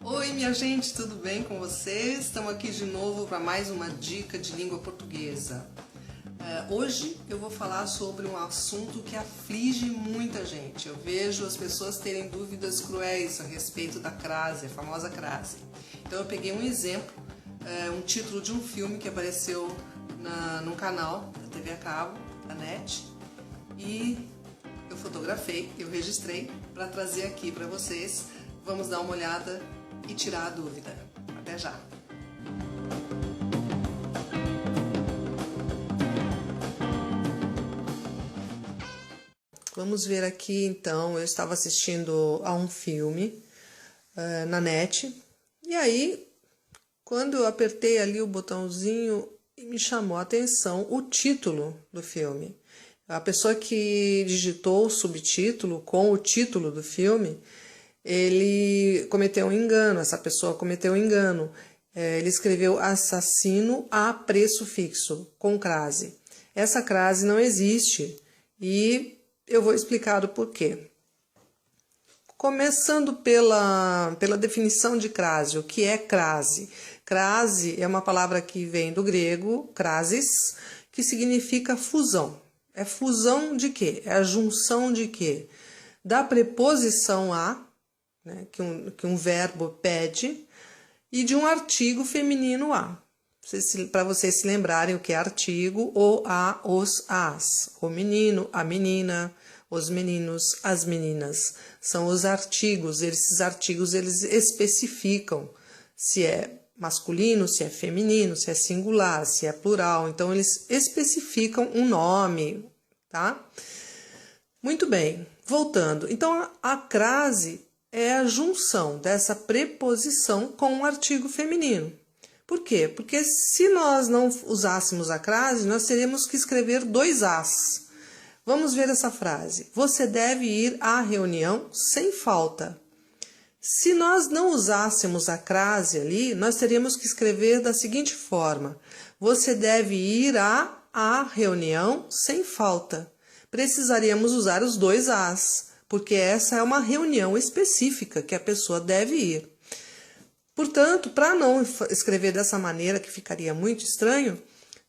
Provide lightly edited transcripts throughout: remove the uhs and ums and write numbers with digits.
Oi, minha gente, tudo bem com vocês? Estamos aqui de novo para mais uma dica de língua portuguesa. Hoje eu vou falar sobre um assunto que aflige muita gente. Eu vejo as pessoas terem dúvidas cruéis a respeito da crase, a famosa crase. Então eu peguei um exemplo, um título de um filme que apareceu num canal da TV a cabo, da NET, e eu fotografei, eu registrei para trazer aqui para vocês. Vamos dar uma olhada e tirar a dúvida. Até já! Vamos ver aqui então, eu estava assistindo a um filme na NET, e aí quando eu apertei ali o botãozinho, me chamou a atenção o título do filme. A pessoa que digitou o subtítulo com o título do filme, ele cometeu um engano, essa pessoa cometeu um engano. Ele escreveu assassino a preço fixo, com crase. Essa crase não existe e eu vou explicar o porquê. Começando pela definição de crase, o que é crase? Crase é uma palavra que vem do grego, crasis, que significa fusão. É fusão de quê? É a junção de quê? Da preposição a, né, que um verbo pede, e de um artigo feminino a. Para vocês se lembrarem o que é artigo, o, a, os, as. O menino, a menina, os meninos, as meninas. São os artigos. Esses artigos eles especificam se é masculino, se é feminino, se é singular, se é plural. Então, eles especificam um nome, tá? Muito bem, voltando. Então, a crase é a junção dessa preposição com um artigo feminino. Por quê? Porque se nós não usássemos a crase, nós teríamos que escrever dois as. Vamos ver essa frase. Você deve ir à reunião sem falta. Se nós não usássemos a crase ali, nós teríamos que escrever da seguinte forma. Você deve ir à reunião sem falta. Precisaríamos usar os dois as, porque essa é uma reunião específica que a pessoa deve ir. Portanto, para não escrever dessa maneira, que ficaria muito estranho,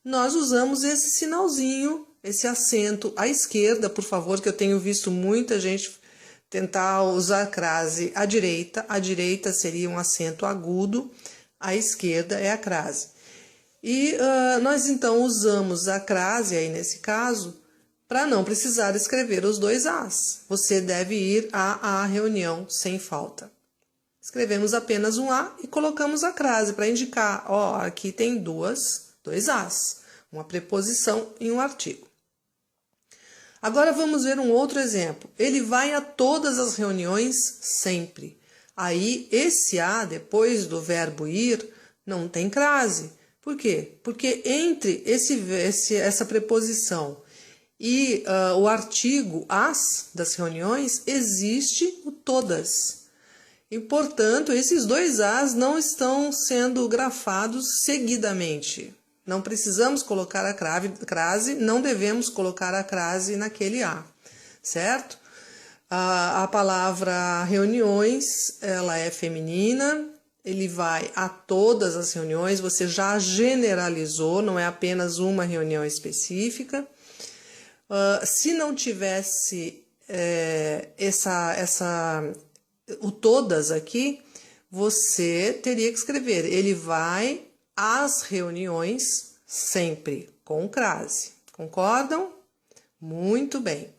nós usamos esse sinalzinho, esse acento à esquerda, por favor, que eu tenho visto muita gente tentar usar a crase à direita. A direita seria um acento agudo, a esquerda é a crase. E nós então usamos a crase aí nesse caso, para não precisar escrever os dois as. Você deve ir à reunião sem falta. Escrevemos apenas um a e colocamos a crase para indicar, ó, aqui tem dois as, uma preposição e um artigo. Agora vamos ver um outro exemplo. Ele vai a todas as reuniões sempre. Aí esse a depois do verbo ir não tem crase. Por quê? Porque entre essa preposição e o artigo as das reuniões existe o todas. E, portanto, esses dois as não estão sendo grafados seguidamente. Não precisamos colocar a crase, não devemos colocar a crase naquele a, certo? A palavra reuniões, ela é feminina, ele vai a todas as reuniões, você já generalizou, não é apenas uma reunião específica. Se não tivesse o todas aqui, você teria que escrever, ele vai às reuniões sempre, com crase. Concordam? Muito bem.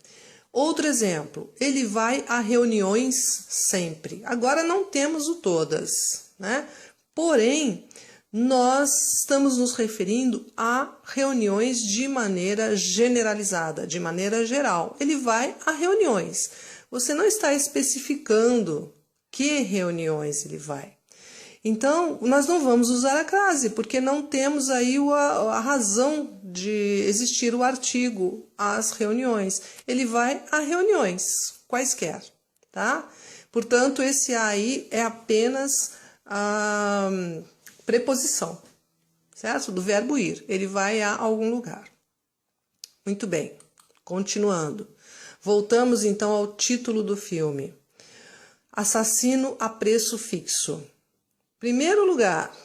Outro exemplo, ele vai a reuniões sempre. Agora não temos o todas, né? Porém, nós estamos nos referindo a reuniões de maneira generalizada, de maneira geral. Ele vai a reuniões. Você não está especificando que reuniões ele vai. Então, nós não vamos usar a crase, porque não temos aí a razão de existir o artigo às reuniões. Ele vai a reuniões, quaisquer, tá? Portanto, esse aí é apenas a preposição, certo? Do verbo ir. Ele vai a algum lugar. Muito bem, continuando. Voltamos então ao título do filme. Assassino a preço fixo. Primeiro lugar,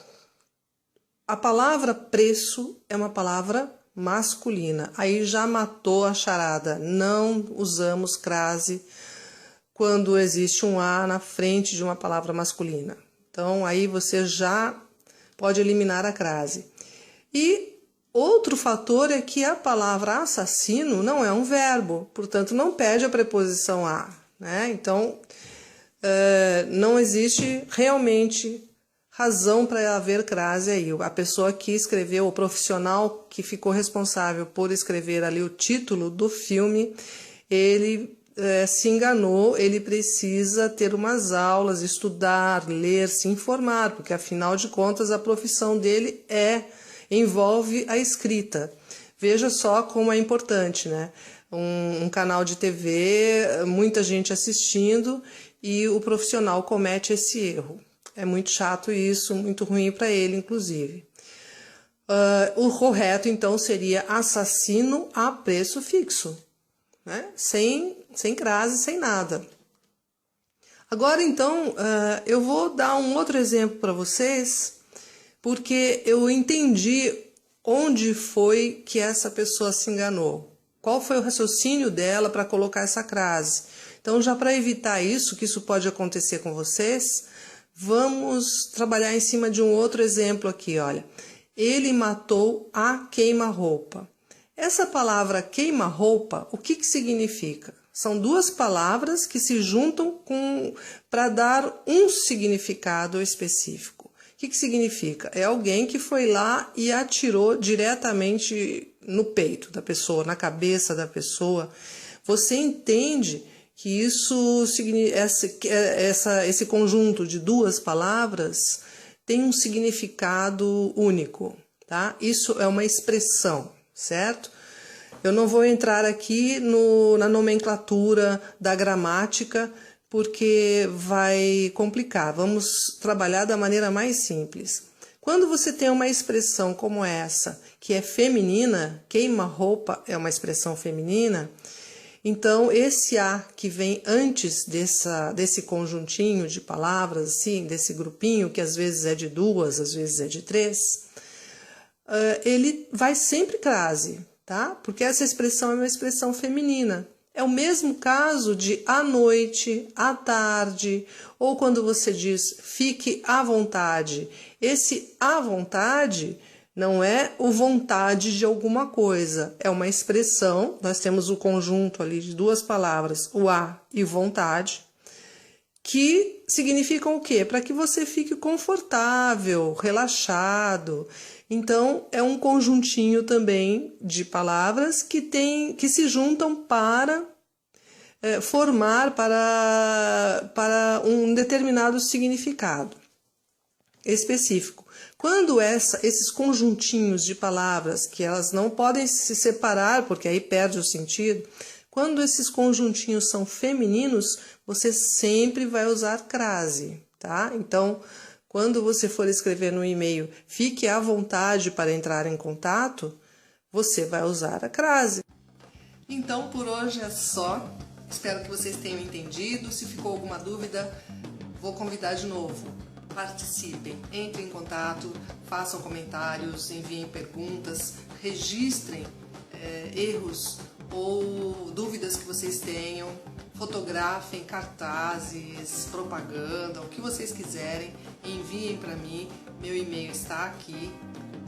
a palavra preço é uma palavra masculina. Aí já matou a charada. Não usamos crase quando existe um A na frente de uma palavra masculina. Então, aí você já pode eliminar a crase. E outro fator é que a palavra assassino não é um verbo, portanto, não pede a preposição a, né? Então, não existe realmente razão para haver crase aí. A pessoa que escreveu, o profissional que ficou responsável por escrever ali o título do filme, ele se enganou, ele precisa ter umas aulas, estudar, ler, se informar, porque afinal de contas a profissão dele envolve a escrita. Veja só como é importante, né? Um canal de TV, muita gente assistindo e o profissional comete esse erro. É muito chato isso, muito ruim para ele, inclusive. O correto, então, seria assassino a preço fixo, né? Sem crase, sem nada. Agora, então, eu vou dar um outro exemplo para vocês, porque eu entendi onde foi que essa pessoa se enganou. Qual foi o raciocínio dela para colocar essa crase? Então, já para evitar isso, que isso pode acontecer com vocês, vamos trabalhar em cima de um outro exemplo aqui, olha. Ele matou a queima-roupa. Essa palavra queima-roupa, o que significa? São duas palavras que se juntam para dar um significado específico. O que significa? É alguém que foi lá e atirou diretamente no peito da pessoa, na cabeça da pessoa. Você entende que isso, esse conjunto de duas palavras tem um significado único, tá? Isso é uma expressão, certo? Eu não vou entrar aqui na nomenclatura da gramática, porque vai complicar. Vamos trabalhar da maneira mais simples. Quando você tem uma expressão como essa, que é feminina, queima-roupa é uma expressão feminina, então esse A que vem antes desse conjuntinho de palavras, assim, desse grupinho, que às vezes é de duas, às vezes é de três, ele vai sempre crase, tá? Porque essa expressão é uma expressão feminina. É o mesmo caso de à noite, à tarde, ou quando você diz fique à vontade. Esse à vontade não é o vontade de alguma coisa, é uma expressão. Nós temos o conjunto ali de duas palavras, o à e vontade, que significam o quê? Para que você fique confortável, relaxado. Então, é um conjuntinho também de palavras que se juntam para formar para um determinado significado específico. Quando esses conjuntinhos de palavras, que elas não podem se separar, porque aí perde o sentido, quando esses conjuntinhos são femininos, você sempre vai usar crase, tá? Então, quando você for escrever no e-mail, fique à vontade para entrar em contato, você vai usar a crase. Então, por hoje é só. Espero que vocês tenham entendido. Se ficou alguma dúvida, vou convidar de novo. Participem, entrem em contato, façam comentários, enviem perguntas, registrem erros ou dúvidas que vocês tenham, fotografem cartazes, propaganda, o que vocês quiserem, enviem para mim, meu e-mail está aqui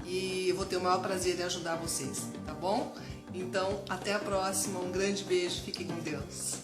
e eu vou ter o maior prazer em ajudar vocês, tá bom? Então, até a próxima, um grande beijo, fiquem com Deus!